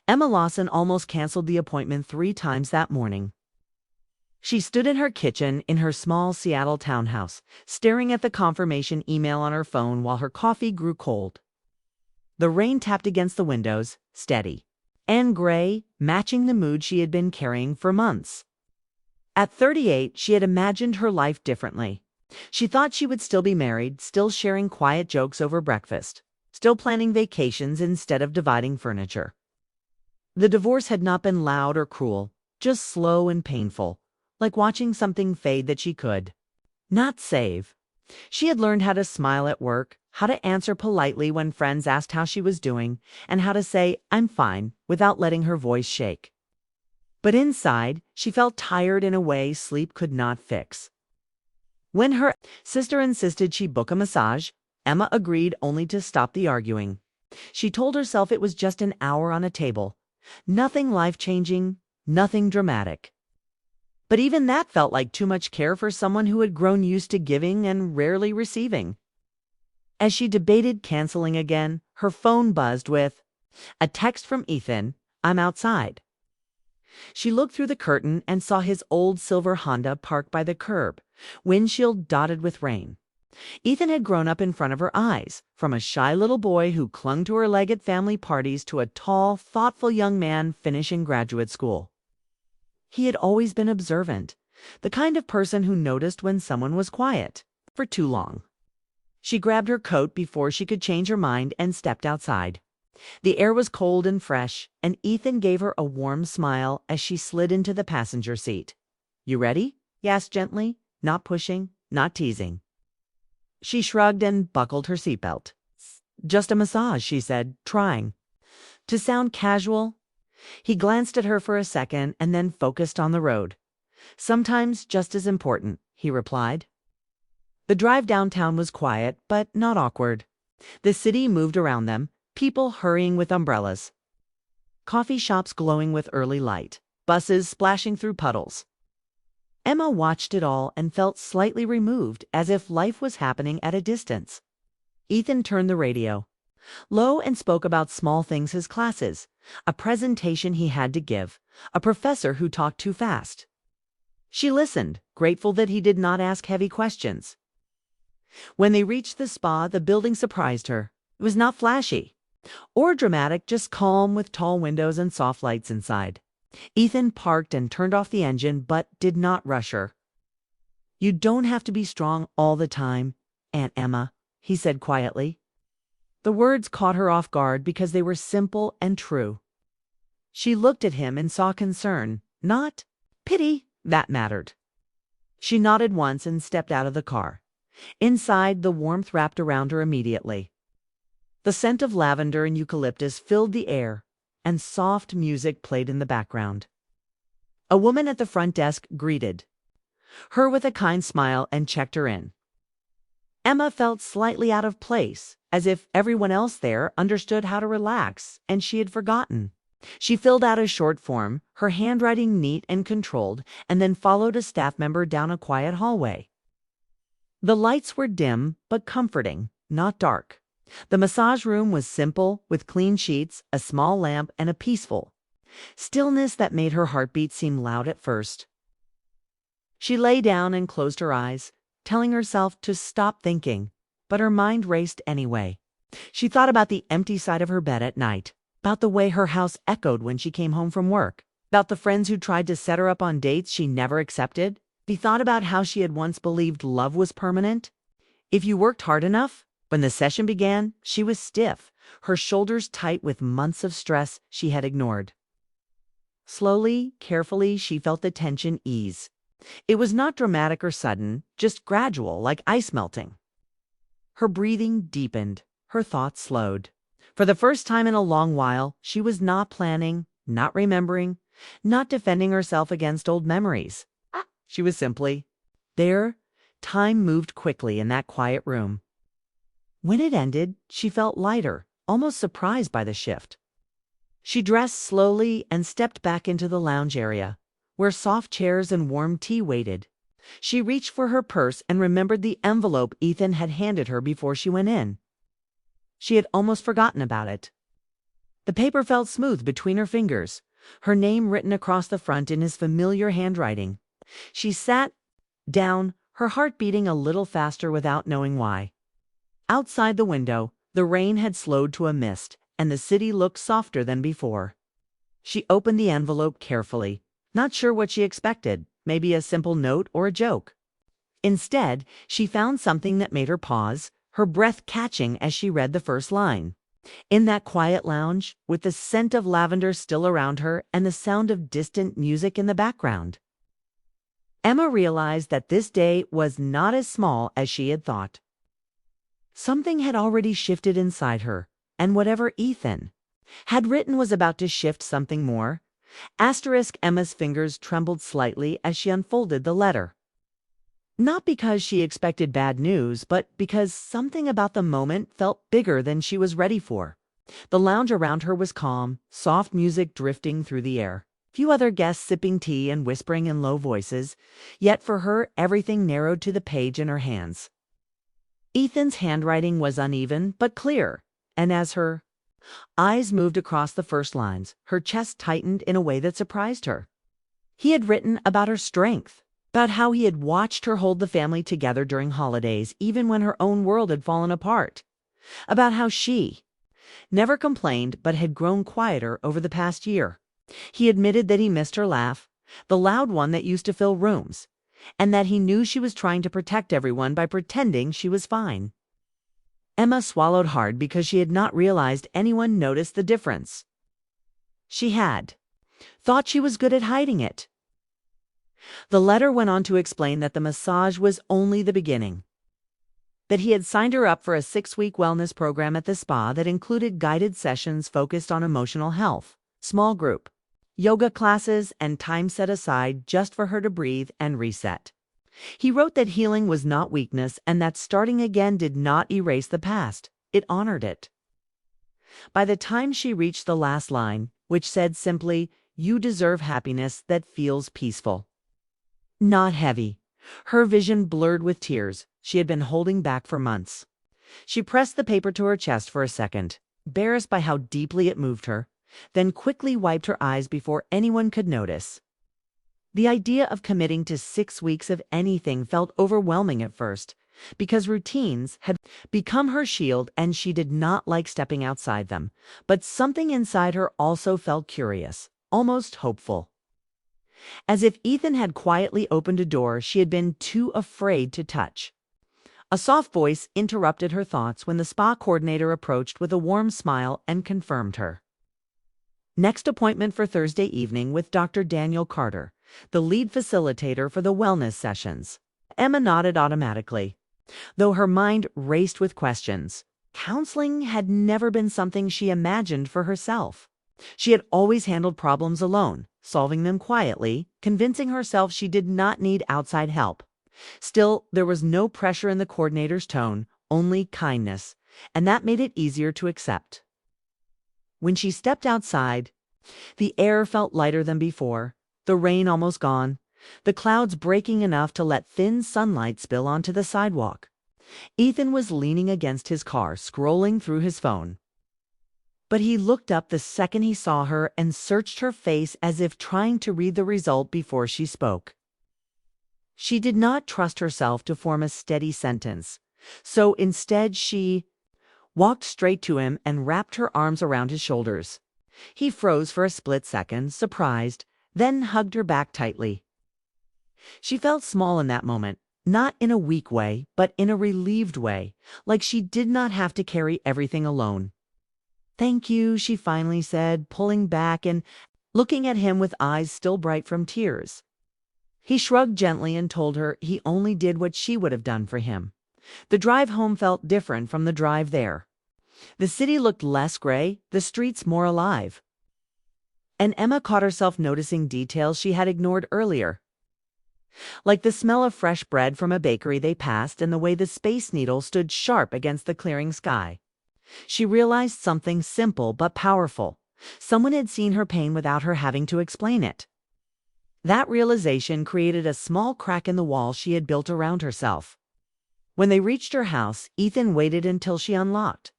Emma Lawson almost canceled the appointment 3 times that morning. She stood in her kitchen in her small Seattle townhouse, staring at the confirmation email on her phone while her coffee grew cold. The rain tapped against the windows, steady and gray, matching the mood she had been carrying for months. At 38, she had imagined her life differently. She thought she would still be married, still sharing quiet jokes over breakfast, still planning vacations instead of dividing furniture. The divorce had not been loud or cruel, just slow and painful, like watching something fade that she could not save. She had learned how to smile at work, how to answer politely when friends asked how she was doing, and how to say, "I'm fine," without letting her voice shake. But inside, she felt tired in a way sleep could not fix. When her sister insisted she book a massage, Emma agreed only to stop the arguing. She told herself it was just an hour on a table. Nothing life-changing, nothing dramatic. But even that felt like too much care for someone who had grown used to giving and rarely receiving. As she debated canceling again, her phone buzzed with a text from Ethan, "I'm outside." She looked through the curtain and saw his old silver Honda parked by the curb, windshield dotted with rain. Ethan had grown up in front of her eyes, from a shy little boy who clung to her leg at family parties to a tall, thoughtful young man finishing graduate school. He had always been observant, the kind of person who noticed when someone was quiet for too long. She grabbed her coat before she could change her mind and stepped outside. The air was cold and fresh, and Ethan gave her a warm smile as she slid into the passenger seat. "You ready?" he asked gently, not pushing, not teasing. She shrugged and buckled her seatbelt. "Just a massage," she said, trying to sound casual. He glanced at her for a second and then focused on the road. "Sometimes just as important," he replied. The drive downtown was quiet, but not awkward. The city moved around them, people hurrying with umbrellas, coffee shops glowing with early light, buses splashing through puddles. Emma watched it all and felt slightly removed, as if life was happening at a distance. Ethan turned the radio low and spoke about small things: his classes, a presentation he had to give, a professor who talked too fast. She listened, grateful that he did not ask heavy questions. When they reached the spa, the building surprised her. It was not flashy or dramatic, just calm with tall windows and soft lights inside. Ethan parked and turned off the engine, but did not rush her. "You don't have to be strong all the time, Aunt Emma," he said quietly. The words caught her off guard because they were simple and true. She looked at him and saw concern, not pity, that mattered. She nodded once and stepped out of the car. Inside, the warmth wrapped around her immediately. The scent of lavender and eucalyptus filled the air, and soft music played in the background. A woman at the front desk greeted her with a kind smile and checked her in. Emma felt slightly out of place, as if everyone else there understood how to relax, and she had forgotten. She filled out a short form, her handwriting neat and controlled, and then followed a staff member down a quiet hallway. The lights were dim but comforting, not dark. The massage room was simple, with clean sheets, a small lamp, and a peaceful stillness that made her heartbeat seem loud at first. She lay down and closed her eyes, telling herself to stop thinking, but her mind raced anyway. She thought about the empty side of her bed at night, about the way her house echoed when she came home from work, about the friends who tried to set her up on dates she never accepted. She thought about how she had once believed love was permanent. If you worked hard enough. When the session began, she was stiff, her shoulders tight with months of stress she had ignored. Slowly, carefully, she felt the tension ease. It was not dramatic or sudden, just gradual, like ice melting. Her breathing deepened, her thoughts slowed. For the first time in a long while, she was not planning, not remembering, not defending herself against old memories. She was simply there. Time moved quickly in that quiet room. When it ended, she felt lighter, almost surprised by the shift. She dressed slowly and stepped back into the lounge area, where soft chairs and warm tea waited. She reached for her purse and remembered the envelope Ethan had handed her before she went in. She had almost forgotten about it. The paper felt smooth between her fingers, her name written across the front in his familiar handwriting. She sat down, her heart beating a little faster without knowing why. Outside the window, the rain had slowed to a mist, and the city looked softer than before. She opened the envelope carefully, not sure what she expected, maybe a simple note or a joke. Instead, she found something that made her pause, her breath catching as she read the first line. In that quiet lounge, with the scent of lavender still around her and the sound of distant music in the background, Emma realized that this day was not as small as she had thought. Something had already shifted inside her, and whatever Ethan had written was about to shift something more. Emma's fingers trembled slightly as she unfolded the letter. Not because she expected bad news, but because something about the moment felt bigger than she was ready for. The lounge around her was calm, soft music drifting through the air. Few other guests sipping tea and whispering in low voices, yet for her everything narrowed to the page in her hands. Ethan's handwriting was uneven but clear, and as her eyes moved across the first lines, her chest tightened in a way that surprised her. He had written about her strength, about how he had watched her hold the family together during holidays, even when her own world had fallen apart, about how she never complained but had grown quieter over the past year. He admitted that he missed her laugh, the loud one that used to fill rooms, and that he knew she was trying to protect everyone by pretending she was fine. Emma swallowed hard because she had not realized anyone noticed the difference. She had thought she was good at hiding it. The letter went on to explain that the massage was only the beginning, that he had signed her up for a 6-week wellness program at the spa that included guided sessions focused on emotional health, small group yoga classes, and time set aside just for her to breathe and reset. He wrote that healing was not weakness and that starting again did not erase the past, it honored it. By the time she reached the last line, which said simply, "You deserve happiness that feels peaceful," not heavy, her vision blurred with tears she had been holding back for months. She pressed the paper to her chest for a second, embarrassed by how deeply it moved her, then quickly wiped her eyes before anyone could notice. The idea of committing to 6 weeks of anything felt overwhelming at first, because routines had become her shield and she did not like stepping outside them. But something inside her also felt curious, almost hopeful. As if Ethan had quietly opened a door she had been too afraid to touch. A soft voice interrupted her thoughts when the spa coordinator approached with a warm smile and confirmed her next appointment for Thursday evening with Dr. Daniel Carter, the lead facilitator for the wellness sessions. Emma nodded automatically, though her mind raced with questions. Counseling had never been something she imagined for herself. She had always handled problems alone, solving them quietly, convincing herself she did not need outside help. Still, there was no pressure in the coordinator's tone, only kindness, and that made it easier to accept. When she stepped outside, the air felt lighter than before, the rain almost gone, the clouds breaking enough to let thin sunlight spill onto the sidewalk. Ethan was leaning against his car, scrolling through his phone. But he looked up the second he saw her and searched her face as if trying to read the result before she spoke. She did not trust herself to form a steady sentence, so instead she walked straight to him and wrapped her arms around his shoulders. He froze for a split second, surprised, then hugged her back tightly. She felt small in that moment, not in a weak way, but in a relieved way, like she did not have to carry everything alone. "Thank you," she finally said, pulling back and looking at him with eyes still bright from tears. He shrugged gently and told her he only did what she would have done for him. The drive home felt different from the drive there. The city looked less gray, the streets more alive. And Emma caught herself noticing details she had ignored earlier, like the smell of fresh bread from a bakery they passed and the way the Space Needle stood sharp against the clearing sky. She realized something simple but powerful. Someone had seen her pain without her having to explain it. That realization created a small crack in the wall she had built around herself. When they reached her house, Ethan waited until she unlocked.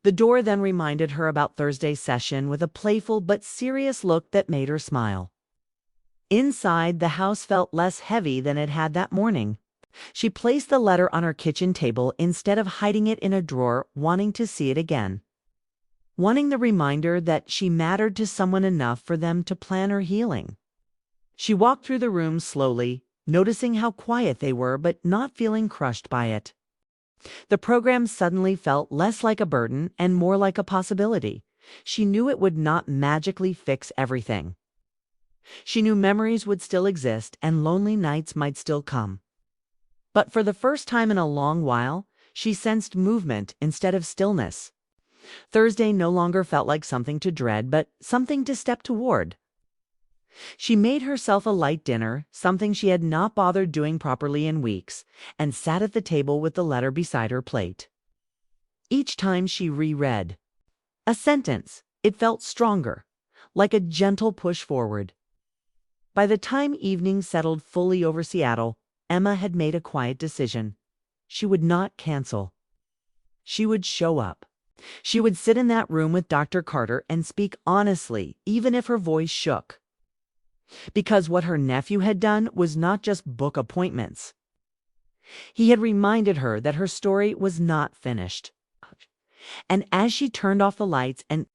The door then reminded her about Thursday's session with a playful but serious look that made her smile. Inside, the house felt less heavy than it had that morning. She placed the letter on her kitchen table instead of hiding it in a drawer, wanting to see it again. Wanting the reminder that she mattered to someone enough for them to plan her healing. She walked through the room slowly, noticing how quiet they were but not feeling crushed by it. The program suddenly felt less like a burden and more like a possibility. She knew it would not magically fix everything. She knew memories would still exist and lonely nights might still come. But for the first time in a long while, she sensed movement instead of stillness. Thursday no longer felt like something to dread, but something to step toward. She made herself a light dinner, something she had not bothered doing properly in weeks, and sat at the table with the letter beside her plate. Each time she reread a sentence, it felt stronger, like a gentle push forward. By the time evening settled fully over Seattle, Emma had made a quiet decision. She would not cancel. She would show up. She would sit in that room with Dr. Carter and speak honestly, even if her voice shook. Because what her nephew had done was not just book appointments. He had reminded her that her story was not finished. And as she turned off the lights and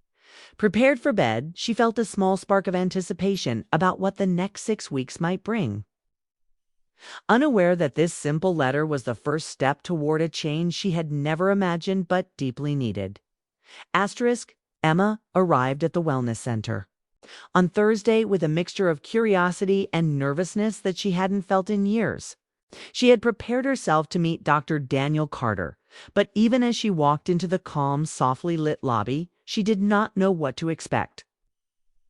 prepared for bed, she felt a small spark of anticipation about what the next 6 weeks might bring. Unaware that this simple letter was the first step toward a change she had never imagined but deeply needed. Emma arrived at the wellness center on Thursday with a mixture of curiosity and nervousness that she hadn't felt in years. She had prepared herself to meet Dr. Daniel Carter, but even as she walked into the calm, softly lit lobby, she did not know what to expect.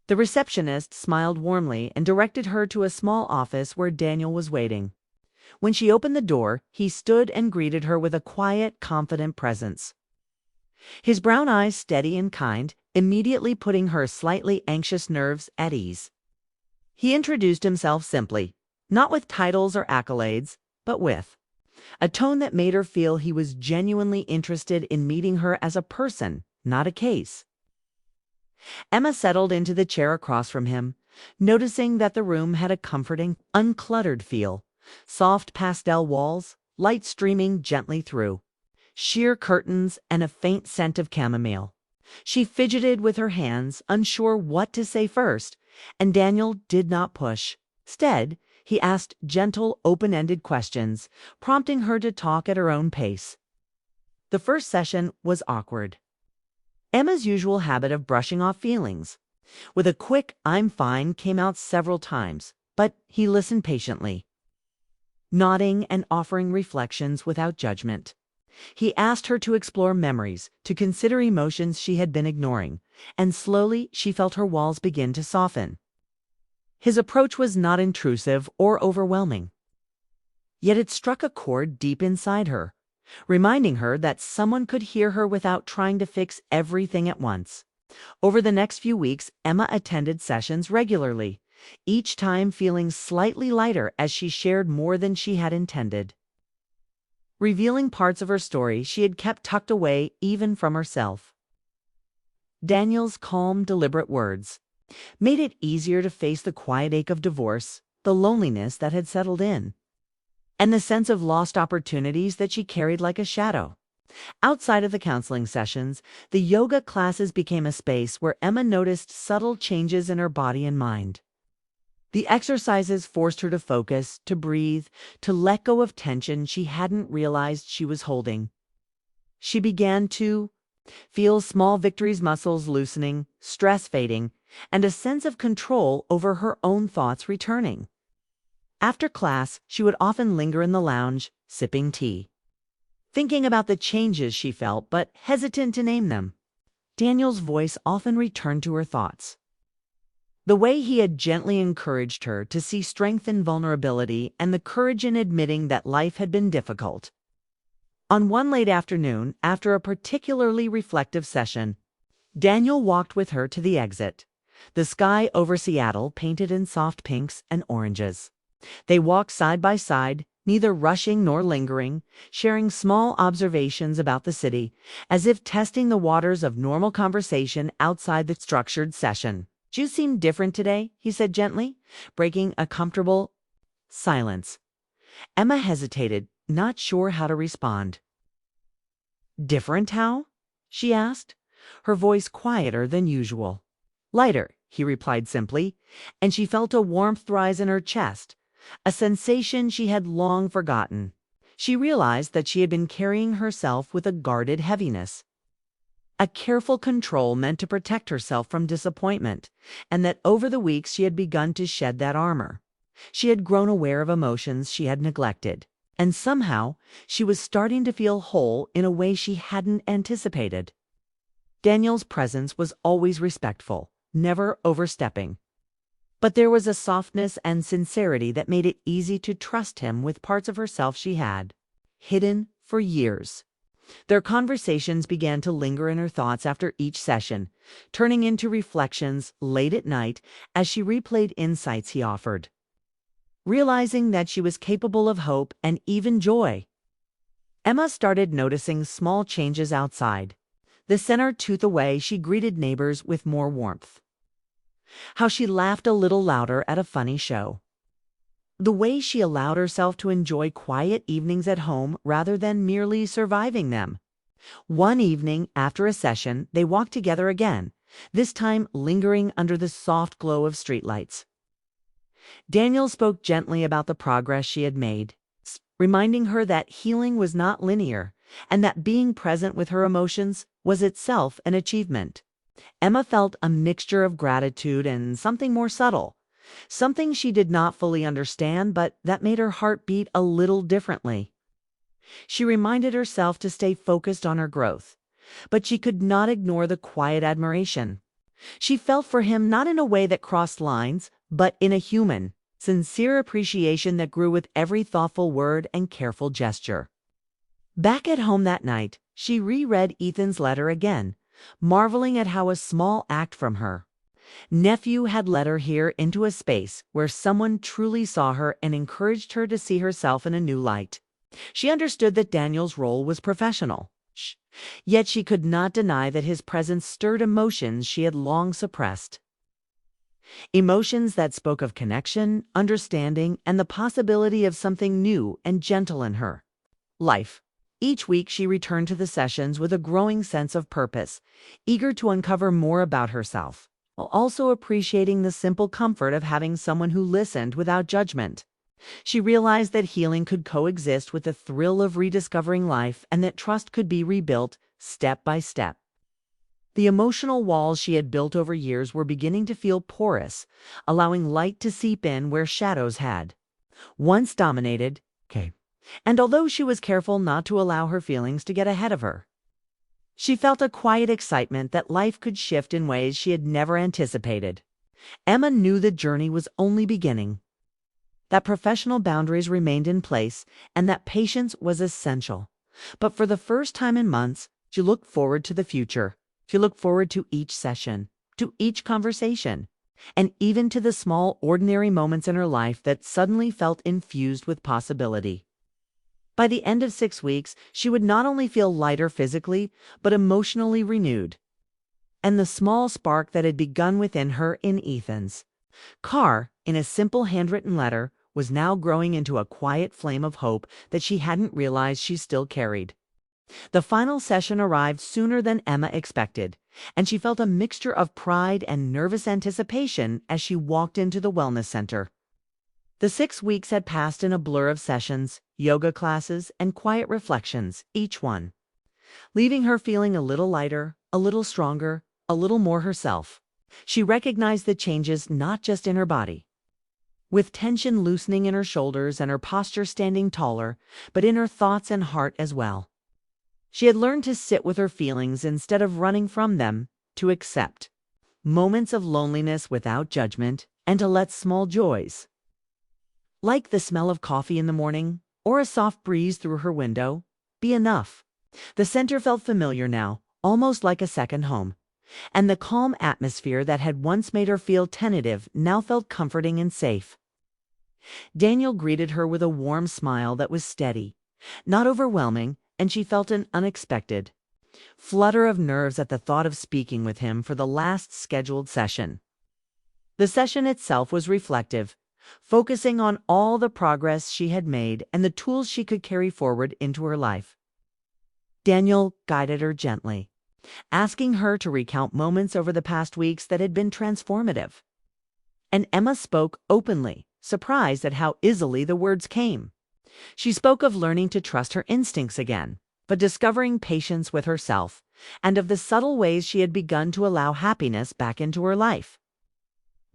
The receptionist smiled warmly and directed her to a small office where Daniel was waiting. When she opened the door, he stood and greeted her with a quiet, confident presence. His brown eyes steady and kind, immediately putting her slightly anxious nerves at ease. He introduced himself simply, not with titles or accolades, but with a tone that made her feel he was genuinely interested in meeting her as a person, not a case. Emma settled into the chair across from him, noticing that the room had a comforting, uncluttered feel. Soft pastel walls, light streaming gently through, sheer curtains, and a faint scent of chamomile. She fidgeted with her hands, unsure what to say first, and Daniel did not push. Instead, he asked gentle, open-ended questions, prompting her to talk at her own pace. The first session was awkward. Emma's usual habit of brushing off feelings, with a quick "I'm fine," came out several times, but he listened patiently, nodding and offering reflections without judgment. He asked her to explore memories, to consider emotions she had been ignoring, and slowly she felt her walls begin to soften. His approach was not intrusive or overwhelming. Yet it struck a chord deep inside her, reminding her that someone could hear her without trying to fix everything at once. Over the next few weeks, Emma attended sessions regularly, each time feeling slightly lighter as she shared more than she had intended, revealing parts of her story she had kept tucked away even from herself. Daniel's calm, deliberate words made it easier to face the quiet ache of divorce, the loneliness that had settled in, and the sense of lost opportunities that she carried like a shadow. Outside of the counseling sessions, the yoga classes became a space where Emma noticed subtle changes in her body and mind. The exercises forced her to focus, to breathe, to let go of tension she hadn't realized she was holding. She began to feel small victories, muscles loosening, stress fading, and a sense of control over her own thoughts returning. After class, she would often linger in the lounge, sipping tea, thinking about the changes she felt but hesitant to name them. Daniel's voice often returned to her thoughts. The way he had gently encouraged her to see strength in vulnerability and the courage in admitting that life had been difficult. On one late afternoon, after a particularly reflective session, Daniel walked with her to the exit, the sky over Seattle painted in soft pinks and oranges. They walked side by side, neither rushing nor lingering, sharing small observations about the city, as if testing the waters of normal conversation outside the structured session. "You seem different today," he said gently, breaking a comfortable silence. Emma hesitated, not sure how to respond. "Different how?" she asked, her voice quieter than usual. "Lighter," he replied simply, and she felt a warmth rise in her chest, a sensation she had long forgotten. She realized that she had been carrying herself with a guarded heaviness, a careful control meant to protect herself from disappointment, and that over the weeks she had begun to shed that armor. She had grown aware of emotions she had neglected, and somehow she was starting to feel whole in a way she hadn't anticipated. Daniel's presence was always respectful, never overstepping. But there was a softness and sincerity that made it easy to trust him with parts of herself she had hidden for years. Their conversations began to linger in her thoughts after each session, turning into reflections late at night as she replayed insights he offered, realizing that she was capable of hope and even joy. Emma started noticing small changes outside. The center-tooth away, she greeted neighbors with more warmth. How she laughed a little louder at a funny show. The way she allowed herself to enjoy quiet evenings at home rather than merely surviving them. One evening, after a session, they walked together again, this time lingering under the soft glow of streetlights. Daniel spoke gently about the progress she had made, reminding her that healing was not linear, and that being present with her emotions was itself an achievement. Emma felt a mixture of gratitude and something more subtle, something she did not fully understand, but that made her heart beat a little differently. She reminded herself to stay focused on her growth, but she could not ignore the quiet admiration. She felt for him not in a way that crossed lines, but in a human, sincere appreciation that grew with every thoughtful word and careful gesture. Back at home that night, she reread Ethan's letter again, marveling at how a small act from her nephew had led her here into a space where someone truly saw her and encouraged her to see herself in a new light. She understood that Daniel's role was professional, yet she could not deny that his presence stirred emotions she had long suppressed. Emotions that spoke of connection, understanding, and the possibility of something new and gentle in her life. Each week she returned to the sessions with a growing sense of purpose, eager to uncover more about herself, while also appreciating the simple comfort of having someone who listened without judgment. She realized that healing could coexist with the thrill of rediscovering life and that trust could be rebuilt step by step. The emotional walls she had built over years were beginning to feel porous, allowing light to seep in where shadows had once dominated. And although she was careful not to allow her feelings to get ahead of her, she felt a quiet excitement that life could shift in ways she had never anticipated. Emma knew the journey was only beginning, that professional boundaries remained in place, and that patience was essential. But for the first time in months, she looked forward to the future. She looked forward to each session, to each conversation, and even to the small, ordinary moments in her life that suddenly felt infused with possibility. By the end of 6 weeks, she would not only feel lighter physically, but emotionally renewed. And the small spark that had begun within her in Ethan's car, in a simple handwritten letter, was now growing into a quiet flame of hope that she hadn't realized she still carried. The final session arrived sooner than Emma expected, and she felt a mixture of pride and nervous anticipation as she walked into the wellness center. The 6 weeks had passed in a blur of sessions, yoga classes, and quiet reflections, each one leaving her feeling a little lighter, a little stronger, a little more herself. She recognized the changes not just in her body, with tension loosening in her shoulders and her posture standing taller, but in her thoughts and heart as well. She had learned to sit with her feelings instead of running from them, to accept moments of loneliness without judgment, and to let small joys, like the smell of coffee in the morning or a soft breeze through her window, be enough. The center felt familiar now, almost like a second home, and the calm atmosphere that had once made her feel tentative now felt comforting and safe. Daniel greeted her with a warm smile that was steady, not overwhelming, and she felt an unexpected flutter of nerves at the thought of speaking with him for the last scheduled session. The session itself was reflective, focusing on all the progress she had made and the tools she could carry forward into her life. Daniel guided her gently, asking her to recount moments over the past weeks that had been transformative. And Emma spoke openly, surprised at how easily the words came. She spoke of learning to trust her instincts again, but discovering patience with herself, and of the subtle ways she had begun to allow happiness back into her life.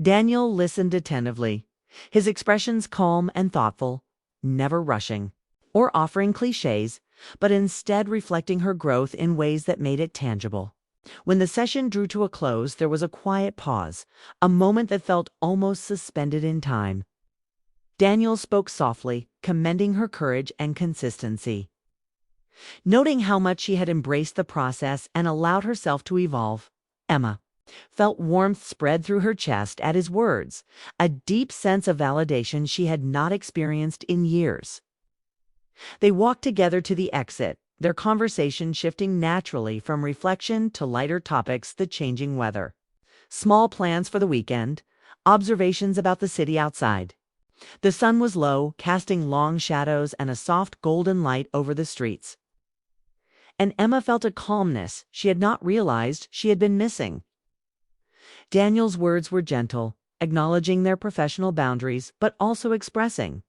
Daniel listened attentively, his expressions calm and thoughtful, never rushing or offering cliches, but instead reflecting her growth in ways that made it tangible. When the session drew to a close, there was a quiet pause, a moment that felt almost suspended in time. Daniel spoke softly, commending her courage and consistency. Noting how much she had embraced the process and allowed herself to evolve, Emma felt warmth spread through her chest at his words, a deep sense of validation she had not experienced in years. They walked together to the exit, their conversation shifting naturally from reflection to lighter topics: the changing weather, small plans for the weekend, observations about the city outside. The sun was low, casting long shadows and a soft golden light over the streets. And Emma felt a calmness she had not realized she had been missing. Daniel's words were gentle, acknowledging their professional boundaries, but also expressing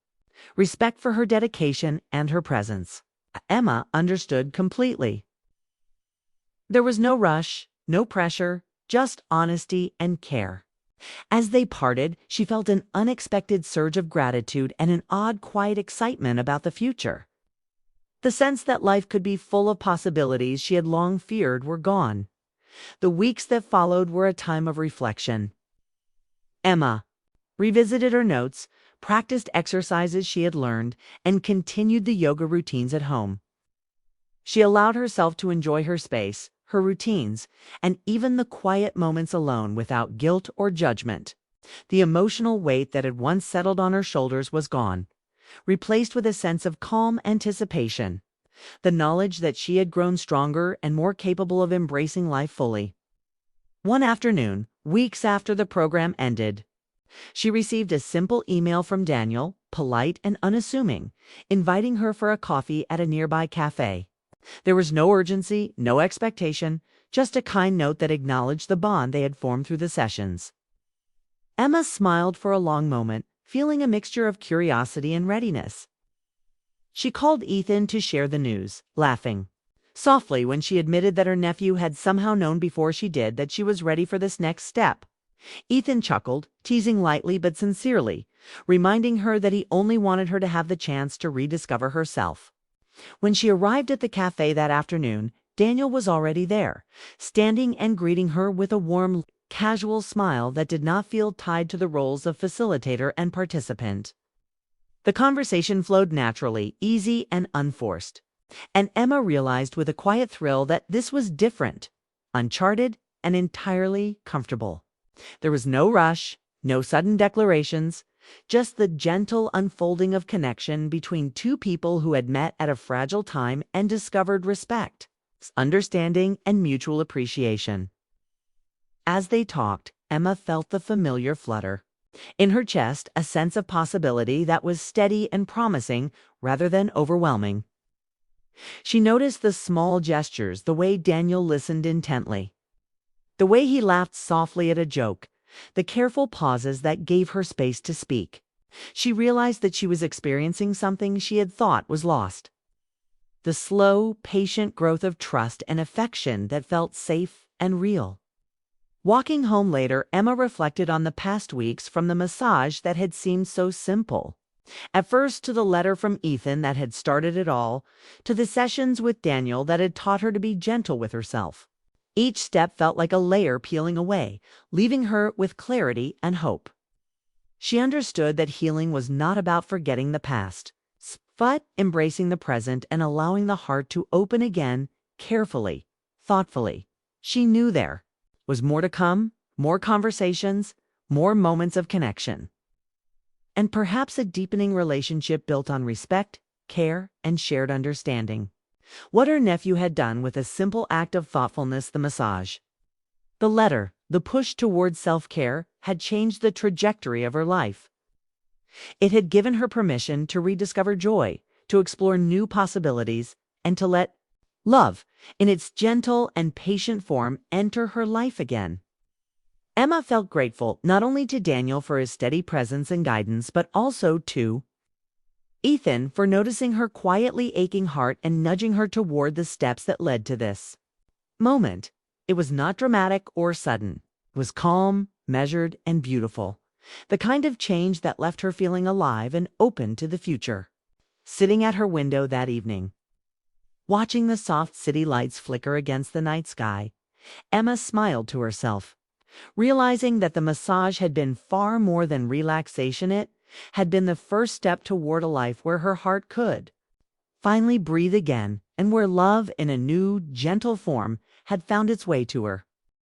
respect for her dedication and her presence. Emma understood completely. There was no rush, no pressure, just honesty and care. As they parted, she felt an unexpected surge of gratitude and an odd, quiet excitement about the future. The sense that life could be full of possibilities she had long feared were gone. The weeks that followed were a time of reflection. Emma revisited her notes, practiced exercises she had learned, and continued the yoga routines at home. She allowed herself to enjoy her space, her routines, and even the quiet moments alone without guilt or judgment. The emotional weight that had once settled on her shoulders was gone, replaced with a sense of calm anticipation, the knowledge that she had grown stronger and more capable of embracing life fully. One afternoon, weeks after the program ended, she received a simple email from Daniel, polite and unassuming, inviting her for a coffee at a nearby cafe. There was no urgency, no expectation, just a kind note that acknowledged the bond they had formed through the sessions. Emma smiled for a long moment, feeling a mixture of curiosity and readiness. She called Ethan to share the news, laughing softly when she admitted that her nephew had somehow known before she did that she was ready for this next step. Ethan chuckled, teasing lightly but sincerely, reminding her that he only wanted her to have the chance to rediscover herself. When she arrived at the cafe that afternoon, Daniel was already there, standing and greeting her with a warm, casual smile that did not feel tied to the roles of facilitator and participant. The conversation flowed naturally, easy and unforced, and Emma realized with a quiet thrill that this was different, uncharted, and entirely comfortable. There was no rush, no sudden declarations, just the gentle unfolding of connection between two people who had met at a fragile time and discovered respect, understanding, and mutual appreciation. As they talked, Emma felt the familiar flutter in her chest, a sense of possibility that was steady and promising rather than overwhelming. She noticed the small gestures, the way Daniel listened intently, the way he laughed softly at a joke, the careful pauses that gave her space to speak. She realized that she was experiencing something she had thought was lost. The slow, patient growth of trust and affection that felt safe and real. Walking home later, Emma reflected on the past weeks, from the massage that had seemed so simple, at first, to the letter from Ethan that had started it all, to the sessions with Daniel that had taught her to be gentle with herself. Each step felt like a layer peeling away, leaving her with clarity and hope. She understood that healing was not about forgetting the past, but embracing the present and allowing the heart to open again, carefully, thoughtfully. She knew there was more to come, more conversations, more moments of connection. and perhaps a deepening relationship built on respect, care, and shared understanding. What her nephew had done with a simple act of thoughtfulness, the massage, the letter, the push towards self-care, had changed the trajectory of her life. It had given her permission to rediscover joy, to explore new possibilities, and to let love, in its gentle and patient form, enter her life again. Emma felt grateful not only to Daniel for his steady presence and guidance, but also to Ethan for noticing her quietly aching heart and nudging her toward the steps that led to this moment. It was not dramatic or sudden. It was calm, measured, and beautiful. The kind of change that left her feeling alive and open to the future. Sitting at her window that evening, watching the soft city lights flicker against the night sky, Emma smiled to herself, realizing that the massage had been far more than relaxation. It had been the first step toward a life where her heart could finally breathe again, and where love in a new, gentle form had found its way to her.